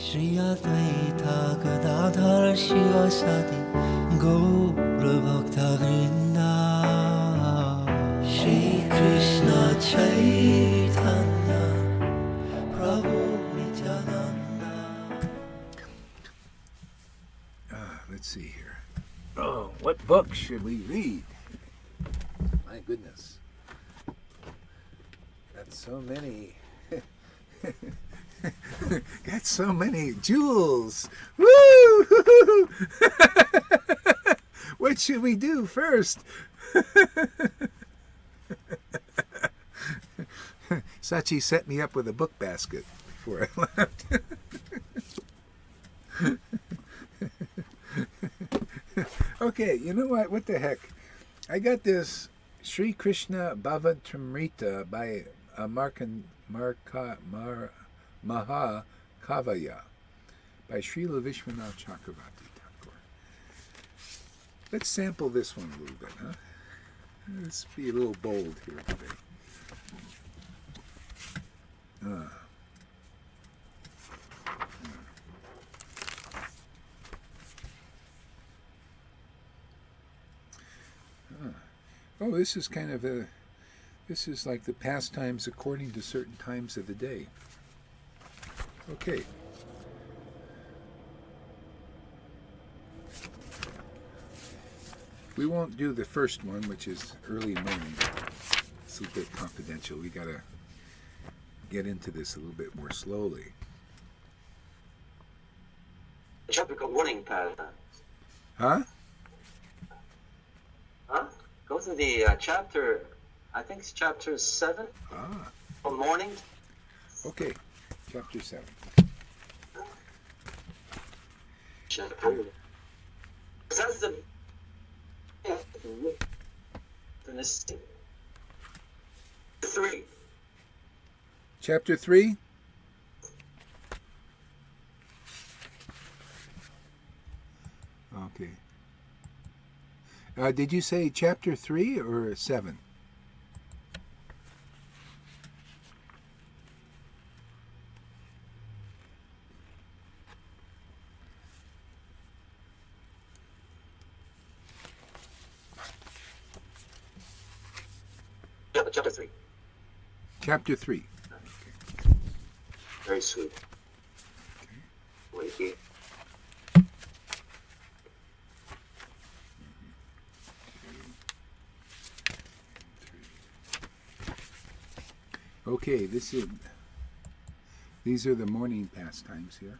Shri Advaita Gadadhar Shivasati Gaura Bhakta Vrinda Shri Krishna Chaitanya Prabhu Nityananda. Let's see here. Oh, what book should we read? My goodness. Got so many. Got so many jewels. Woo! What should we do first? Sachi set me up with a book basket before I left. Okay, you know what? What the heck? I got this Sri Krishna Bhavatramrita by Maha Kavaya by Srila Visvanatha Chakravarti Thakur. Let's sample this one a little bit, huh? Let's be a little bold here today. Oh, this is kind of this is like the pastimes according to certain times of the day. Okay. We won't do the first one, which is early morning. It's a little bit confidential. We gotta get into this a little bit more slowly. Tropical warning pattern. Huh? Go to the chapter, I think it's chapter 7 for morning. Okay, chapter 7. That's the 3. Chapter 3? Okay. Did you say chapter 3 or 7? Chapter 3. Chapter 3. Okay. Very sweet. Okay. Wait here. Okay, these are the morning pastimes here.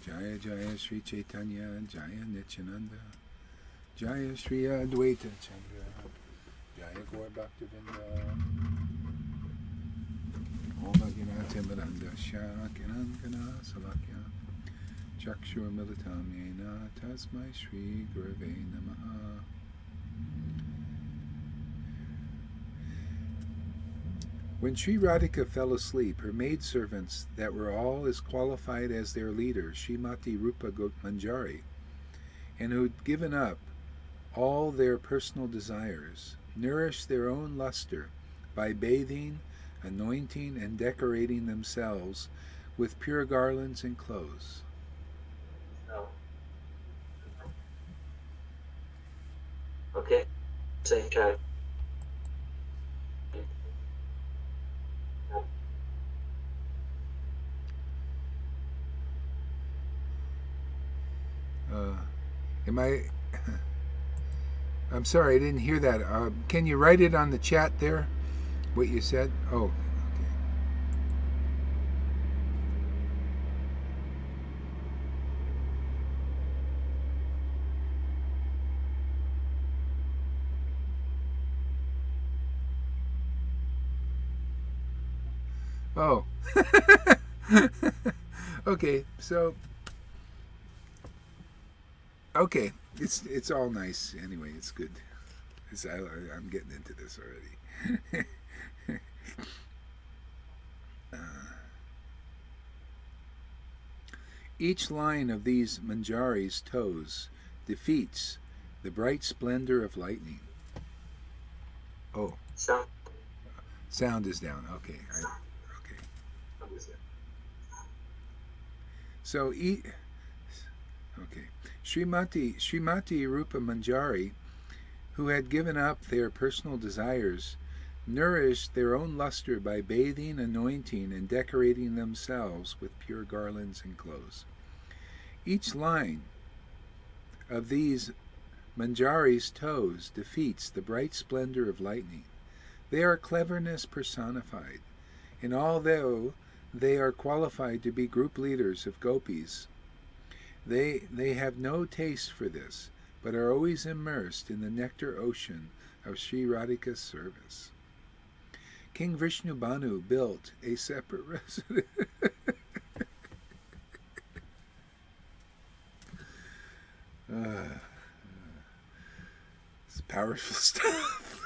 Jaya Jaya Sri Chaitanya, Jaya Nityananda, Jaya Sri Advaita Chandra, Jaya Gaur Bhaktavinda, Om Aginata Miranda Shakinangana Salakya, Chakshur Militam Yena Tasmai Sri Gurave Namaha. When Sri Radhika fell asleep, her maidservants that were all as qualified as their leader, Srimati Rupa Manjari, and who'd given up all their personal desires, nourished their own luster by bathing, anointing, and decorating themselves with pure garlands and clothes. Okay. Same chapter. I'm sorry, I didn't hear that. Can you write it on the chat there, what you said? Oh, okay. Oh. Okay, so okay, it's all nice anyway. It's good. I'm getting into this already. Each line of these manjaris' toes defeats the bright splendor of lightning. Oh, sound is down. Okay, okay. So, okay. Srimati Rupa Manjari, who had given up their personal desires, nourished their own luster by bathing, anointing, and decorating themselves with pure garlands and clothes. Each line of these Manjari's toes defeats the bright splendor of lightning. They are cleverness personified, and although they are qualified to be group leaders of gopis, they have no taste for this, but are always immersed in the nectar ocean of Sri Radhika's service. King Vishnu Banu built a separate residence. It's powerful stuff.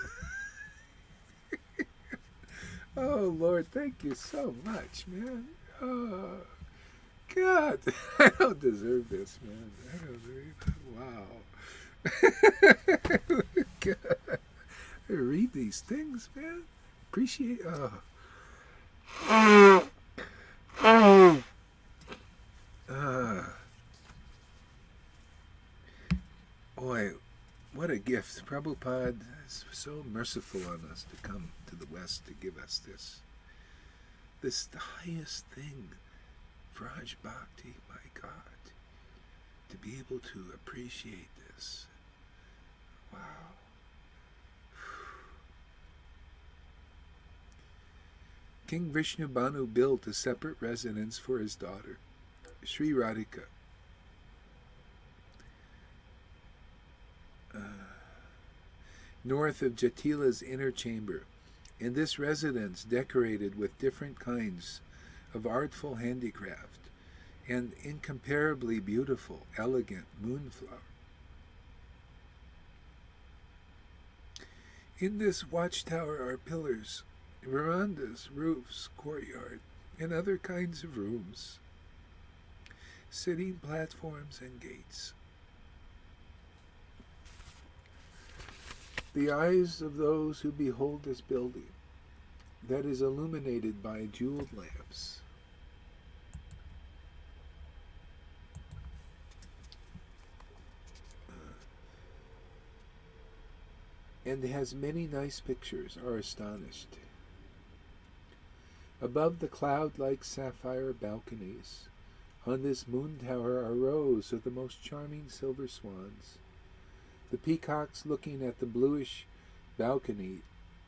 Oh, Lord, thank you so much, man. Oh, God. I don't deserve this, man. I don't deserve that. Wow. God. I read these things, man. Appreciate. Boy, what a gift. Prabhupada is so merciful on us to come to the West to give us this. This the highest thing, Vraj Bhakti, my God. To be able to appreciate this. Wow. King Vishnu Banu built a separate residence for his daughter, Sri Radhika. North of Jatila's inner chamber, in this residence decorated with different kinds of artful handicraft and incomparably beautiful, elegant moonflower. In this watchtower are pillars, verandas, roofs, courtyard, and other kinds of rooms, sitting platforms and gates. The eyes of those who behold this building, that is illuminated by jeweled lamps, and has many nice pictures, are astonished. Above the cloud-like sapphire balconies, on this moon tower are rows of the most charming silver swans. The peacocks looking at the bluish balcony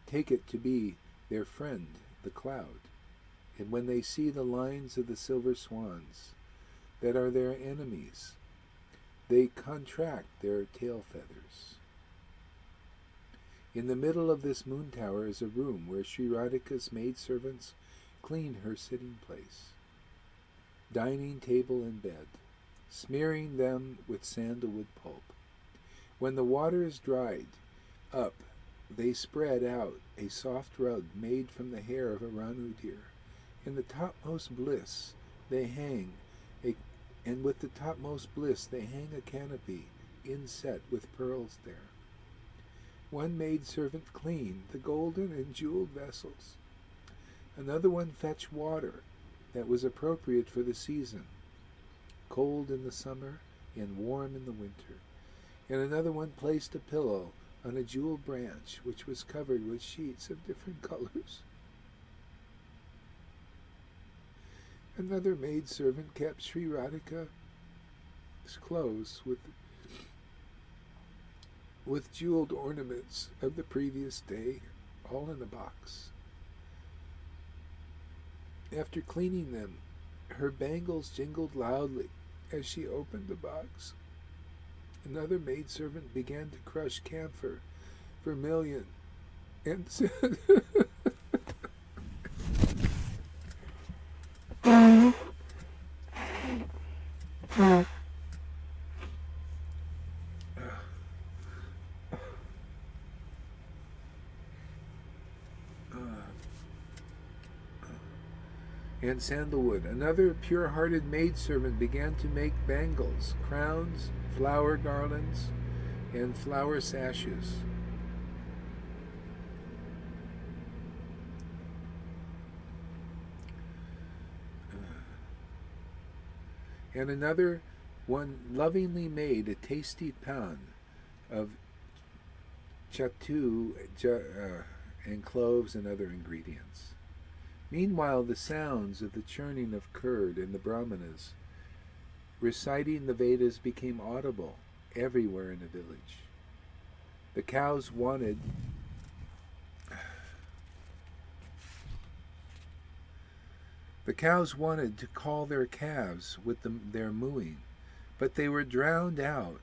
take it to be their friend, the cloud, and when they see the lines of the silver swans that are their enemies, they contract their tail feathers. In the middle of this moon tower is a room where Sri Radhika's maidservants clean her sitting place, dining table and bed, smearing them with sandalwood pulp. When the water is dried up, they spread out a soft rug made from the hair of a ranu deer. In the topmost bliss they hang and with the topmost bliss they hang a canopy inset with pearls there. One maidservant cleaned the golden and jeweled vessels. Another one fetched water that was appropriate for the season, cold in the summer and warm in the winter. And another one placed a pillow on a jeweled branch which was covered with sheets of different colors. Another maidservant kept Sri Radhika's clothes with jeweled ornaments of the previous day, all in a box. After cleaning them, her bangles jingled loudly as she opened the box. Another maidservant began to crush camphor, vermilion, and said, and sandalwood. Another pure-hearted maidservant began to make bangles, crowns, flower garlands, and flower sashes. And another one lovingly made a tasty pan of chattu and cloves and other ingredients. Meanwhile, the sounds of the churning of curd and the brahmanas reciting the Vedas became audible everywhere in the village. The cows wanted to call their calves with their mooing, but they were drowned out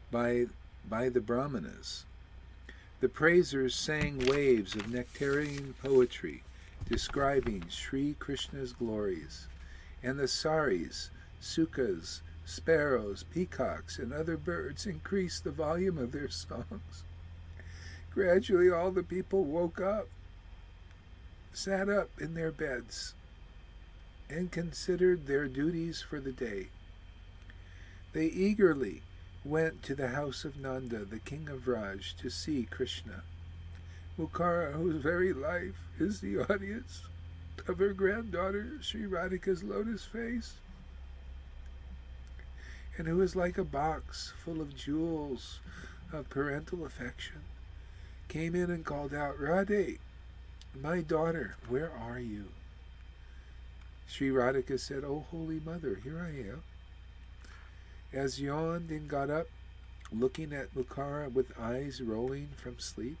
by the brahmanas. The praisers sang waves of nectarian poetry describing Sri Krishna's glories, and the saris, sukas, sparrows, peacocks, and other birds increased the volume of their songs. Gradually all the people woke up, sat up in their beds, and considered their duties for the day. They eagerly went to the house of Nanda, the king of Raj, to see Krishna. Mukara, whose very life is the audience of her granddaughter Sri Radhika's lotus face, and who is like a box full of jewels of parental affection, came in and called out, "Radhe, my daughter, where are you?" Sri Radhika said, "Oh, Holy Mother, here I am." As yawned and got up, looking at Mukara with eyes rolling from sleep,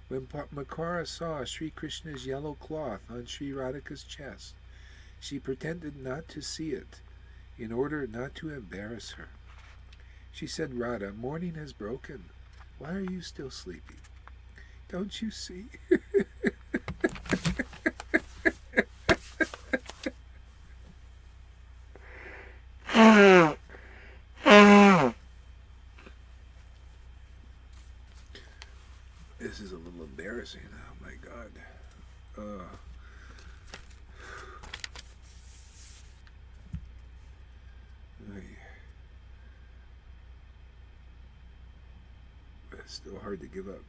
when Mukara saw Sri Krishna's yellow cloth on Sri Radhika's chest, she pretended not to see it in order not to embarrass her. She said, "Radha, morning has broken. Why are you still sleepy? Don't you see?" This is a little embarrassing. Oh my God. It's still hard to give up.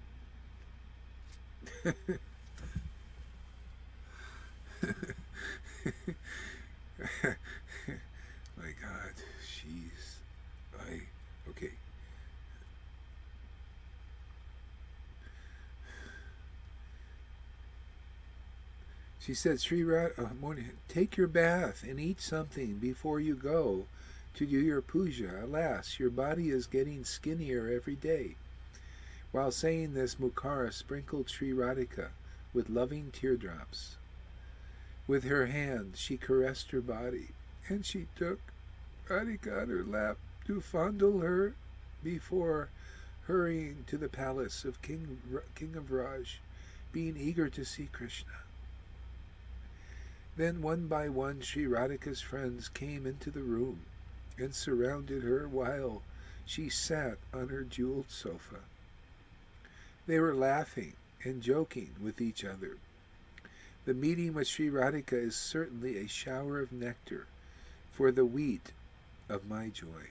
My God, jeez. Okay. She said, "Sri morning, take your bath and eat something before you go to do your puja. Alas, your body is getting skinnier every day." While saying this, Mukara sprinkled Sri Radhika with loving teardrops. With her hand, she caressed her body, and she took Radhika on her lap to fondle her before hurrying to the palace of King of Raj, being eager to see Krishna. Then one by one Sri Radhika's friends came into the room and surrounded her while she sat on her jeweled sofa. They were laughing and joking with each other. The meeting with Sri Radhika is certainly a shower of nectar for the wheat of my joy.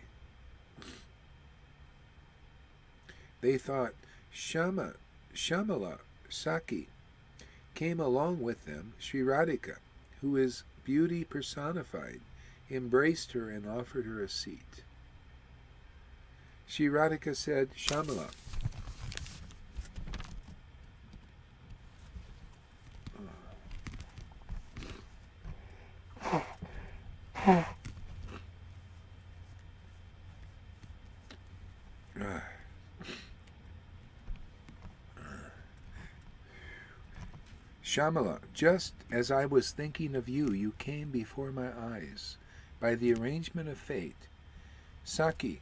They thought Shamala, Saki, came along with them. Sri Radhika, who is beauty personified, embraced her and offered her a seat. Sri Radhika said, "Shamala, Shamala, just as I was thinking of you, you came before my eyes. By the arrangement of fate, Saki,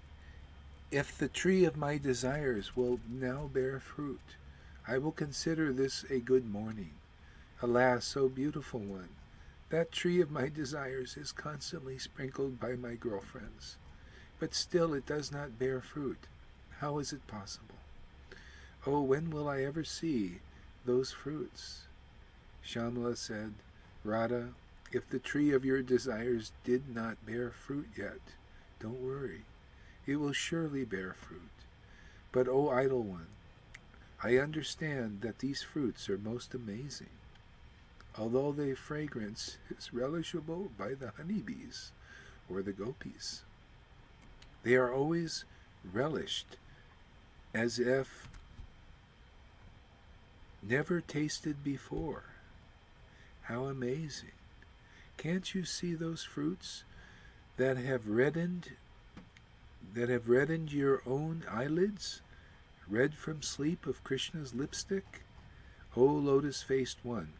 if the tree of my desires will now bear fruit, I will consider this a good morning. Alas, so beautiful one, that tree of my desires is constantly sprinkled by my girlfriends, but still it does not bear fruit. How is it possible? Oh, when will I ever see those fruits?" Shamala said, "Radha, if the tree of your desires did not bear fruit yet, don't worry. It will surely bear fruit. But, O idle one, I understand that these fruits are most amazing. Although their fragrance is relishable by the honeybees, or the gopis. They are always relished as if never tasted before. How amazing. Can't you see those fruits that have reddened your own eyelids, red from sleep of Krishna's lipstick? O lotus-faced one,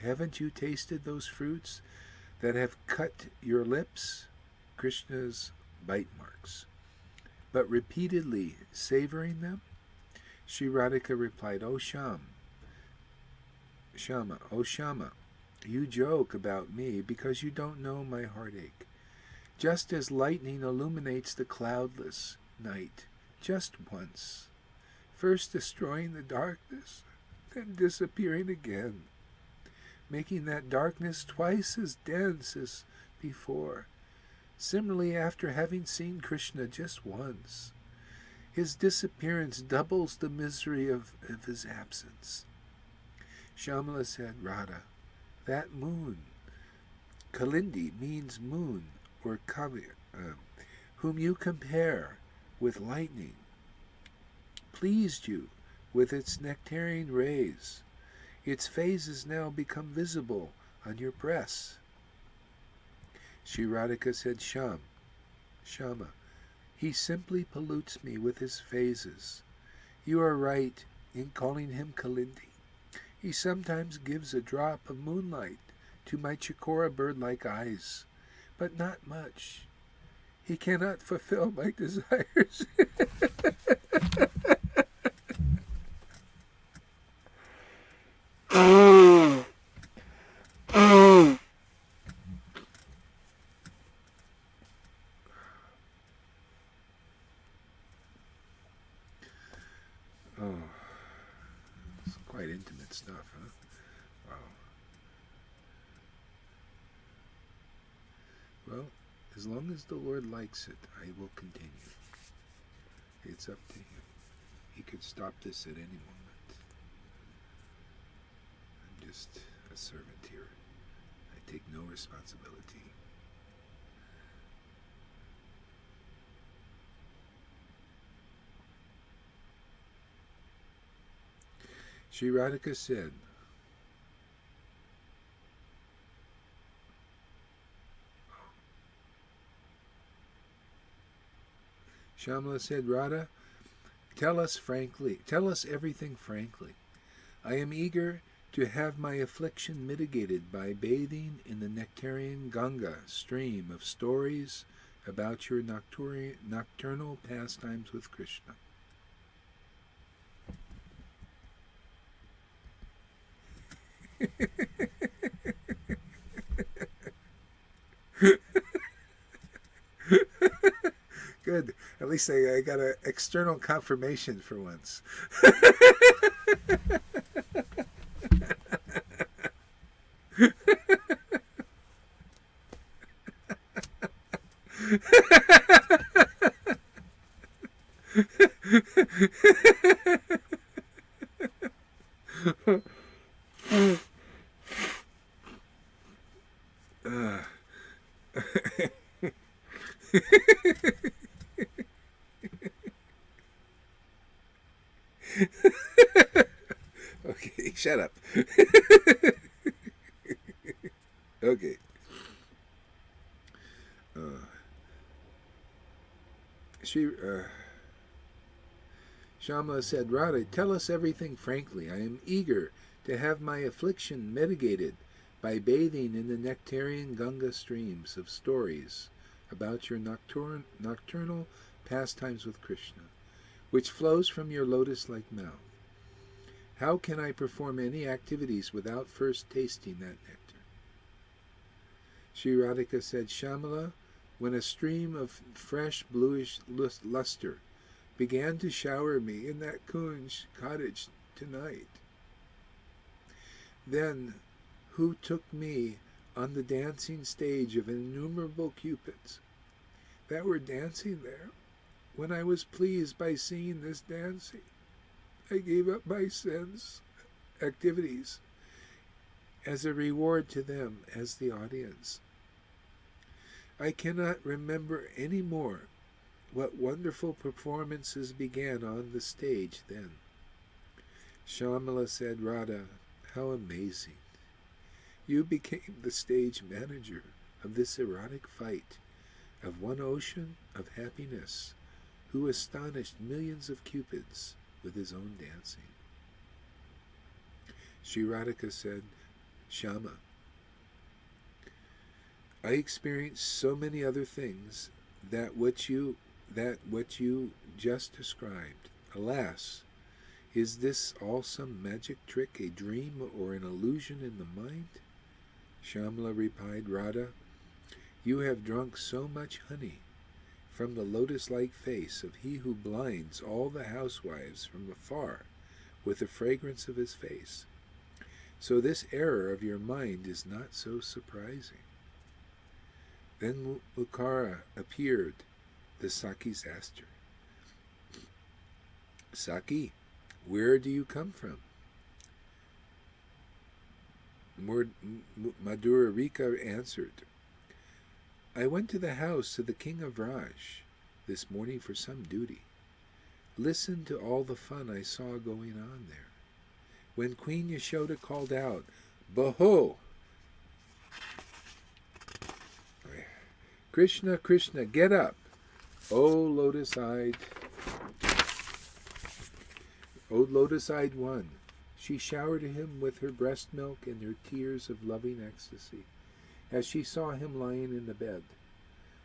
haven't you tasted those fruits that have cut your lips, Krishna's bite marks, but repeatedly savoring them? Sri Radhika replied, O Shama, you joke about me because you don't know my heartache. Just as lightning illuminates the cloudless night just once, first destroying the darkness, then disappearing again, making that darkness twice as dense as before. Similarly, after having seen Krishna just once, his disappearance doubles the misery of his absence. Shamala said, Radha, that moon, Kalindi means moon, or Kavi, whom you compare with lightning, pleased you with its nectarian rays. Its phases now become visible on your breasts. Sri Radhika said, Shama, he simply pollutes me with his phases. You are right in calling him Kalindi. He sometimes gives a drop of moonlight to my chikora bird-like eyes, but not much. He cannot fulfill my desires. Oh, it's quite intimate stuff, huh? Wow. Well, as long as the Lord likes it, I will continue. It's up to him. He could stop this at any moment. I'm just a servant here. I take no responsibility. Sri Radhika said, Shamala said, Radha, tell us everything frankly. I am eager to have my affliction mitigated by bathing in the nectarian Ganga stream of stories about your nocturnal pastimes with Krishna. Good. At least I got an external confirmation for once. Okay, shut up. Okay. Shamala said, Radha, tell us everything frankly. I am eager to have my affliction mitigated by bathing in the nectarian Ganga streams of stories about your nocturnal pastimes with Krishna, which flows from your lotus-like mouth. How can I perform any activities without first tasting that nectar? Sri Radhika said, Shamala, when a stream of fresh bluish luster began to shower me in that Kunj cottage tonight, then who took me on the dancing stage of innumerable cupids that were dancing there, when I was pleased by seeing this dancing, I gave up my sense activities as a reward to them as the audience. I cannot remember any more what wonderful performances began on the stage then. Shyamala said, Radha, how amazing. You became the stage manager of this erotic fight of one ocean of happiness, who astonished millions of cupids with his own dancing. Sri Radhika said, Shyama, I experienced so many other things that what you just described. Alas, is this all some magic trick, a dream, or an illusion in the mind? Shyamala replied, Radha, you have drunk so much honey from the lotus-like face of he who blinds all the housewives from afar with the fragrance of his face. So this error of your mind is not so surprising. Then Mukara appeared. The Sakis asked her, Saki, where do you come from? Madhurika answered, I went to the house of the king of Raj this morning for some duty. Listen to all the fun I saw going on there. When Queen Yashoda called out, Baho! Krishna, Krishna, get up! O lotus-eyed one! She showered him with her breast milk and her tears of loving ecstasy, as she saw him lying in the bed.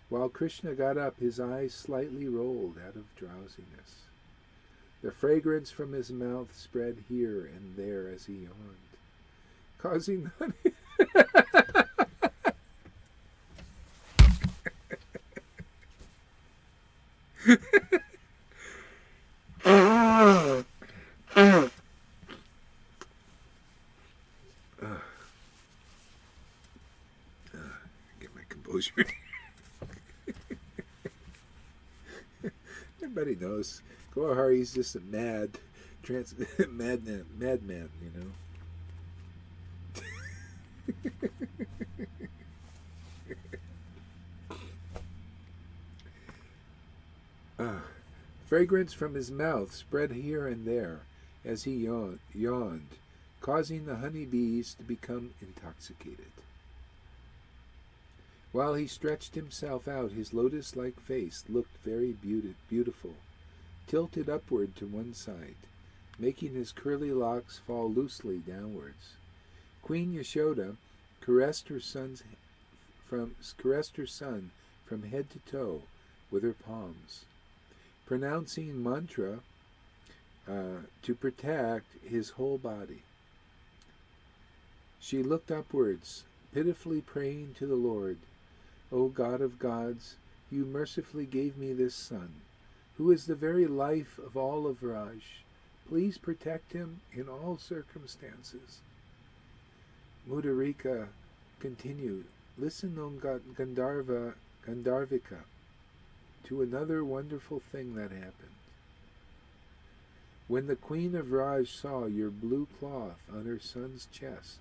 While Krishna got up, his eyes slightly rolled out of drowsiness. The fragrance from his mouth spread here and there as he yawned, causing get my composure. Everybody knows Gohari's just a madman, you know. Fragrance from his mouth spread here and there as he yawned, causing the honey bees to become intoxicated. While he stretched himself out, his lotus-like face looked very beautiful, tilted upward to one side, making his curly locks fall loosely downwards. Queen Yashoda caressed her son from head to toe with her palms, pronouncing mantra to protect his whole body. She looked upwards, pitifully praying to the Lord, O God of gods, you mercifully gave me this son, who is the very life of all of Raj. Please protect him in all circumstances. Madhurika continued, Listen, O Gandharvika, to another wonderful thing that happened. When the queen of Raj saw your blue cloth on her son's chest,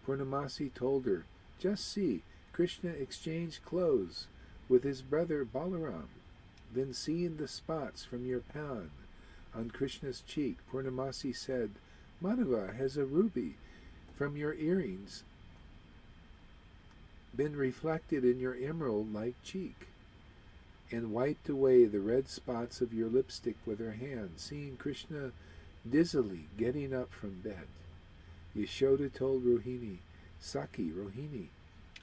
Purnamasi told her, Just see, Krishna exchanged clothes with his brother Balaram. Then seeing the spots from your pan on Krishna's cheek, Purnamasi said, Madhava, has a ruby from your earrings been reflected in your emerald-like cheek? And wiped away the red spots of your lipstick with her hand, seeing Krishna dizzily getting up from bed. Yashoda told Rohini, Saki, Rohini,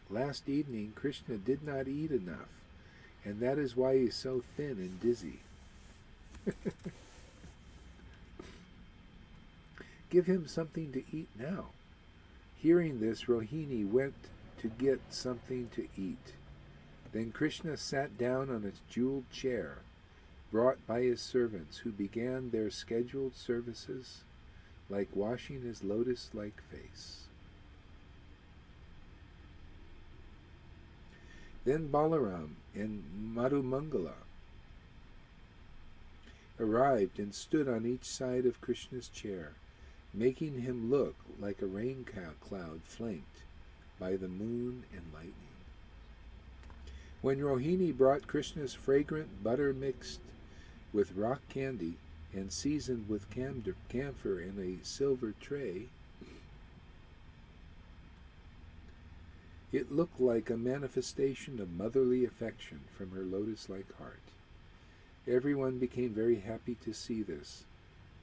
last evening Krishna did not eat enough, and that is why he is so thin and dizzy. Give him something to eat now. Hearing this, Rohini went to get something to eat. Then Krishna sat down on his jeweled chair, brought by his servants, who began their scheduled services, like washing his lotus-like face. Then Balaram and Madhumangala arrived and stood on each side of Krishna's chair, making him look like a rain cloud flanked by the moon and lightning. When Rohini brought Krishna's fragrant butter mixed with rock candy and seasoned with camphor in a silver tray, it looked like a manifestation of motherly affection from her lotus-like heart. Everyone became very happy to see this.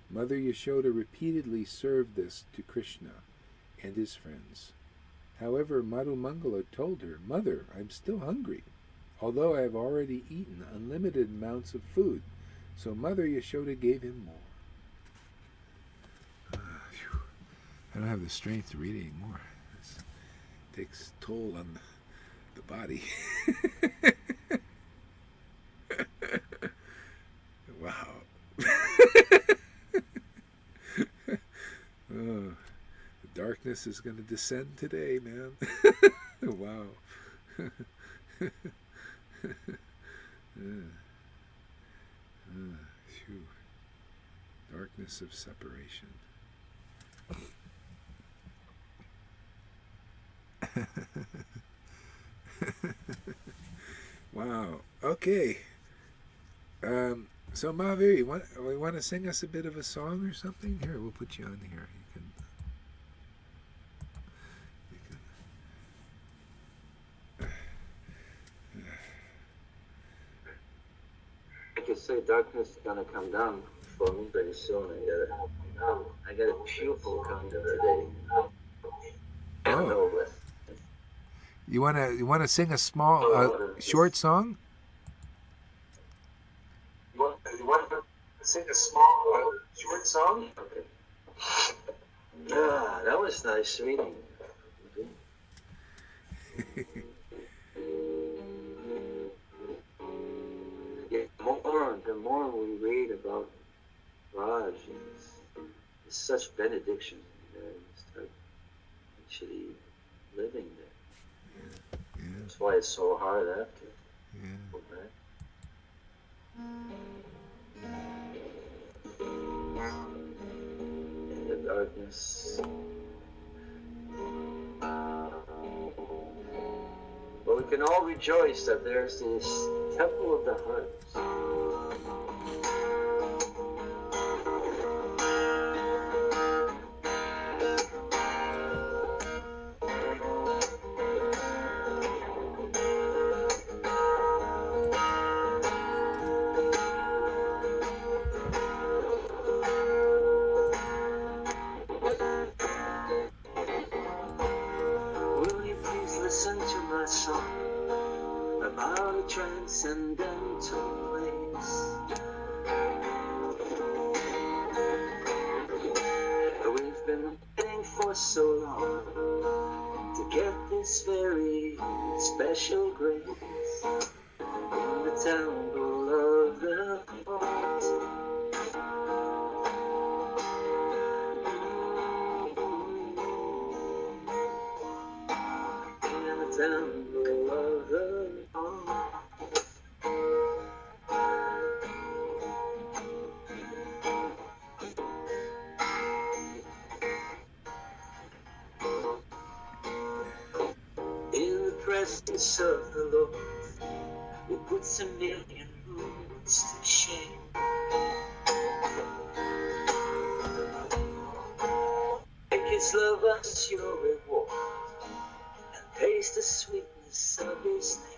Mother Yashoda repeatedly served this to Krishna and his friends. However, Madhumangala told her, "Mother, I'm still hungry, although I have already eaten unlimited amounts of food." So Mother Yashoda gave him more. I don't have the strength to read anymore. It takes toll on the body. Wow. Oh, the darkness is going to descend today, man. Wow. Darkness of separation. Wow. Okay. So Mahavir, you want to sing us a bit of a song or something? Here, we'll put you on here. I could say darkness is gonna come down for me very soon. I got a pupil coming today. Oh. You wanna sing a small short song? You want to sing a small short song? Okay. Ah, that was nice reading. The more we read about Raj, it's such benediction. You start actually living there. Yeah. That's why it's so hard after. Yeah. In the darkness. But we can all rejoice that there's this temple of the heart. Will you please listen to my song about a transcendental place? We've been waiting for so long to get this very special grace in the temple of the heart. In the temple of the heart. In the presence of the Lord, who puts a million moods to shame. Make his love us your reward, and taste the sweetness of his name.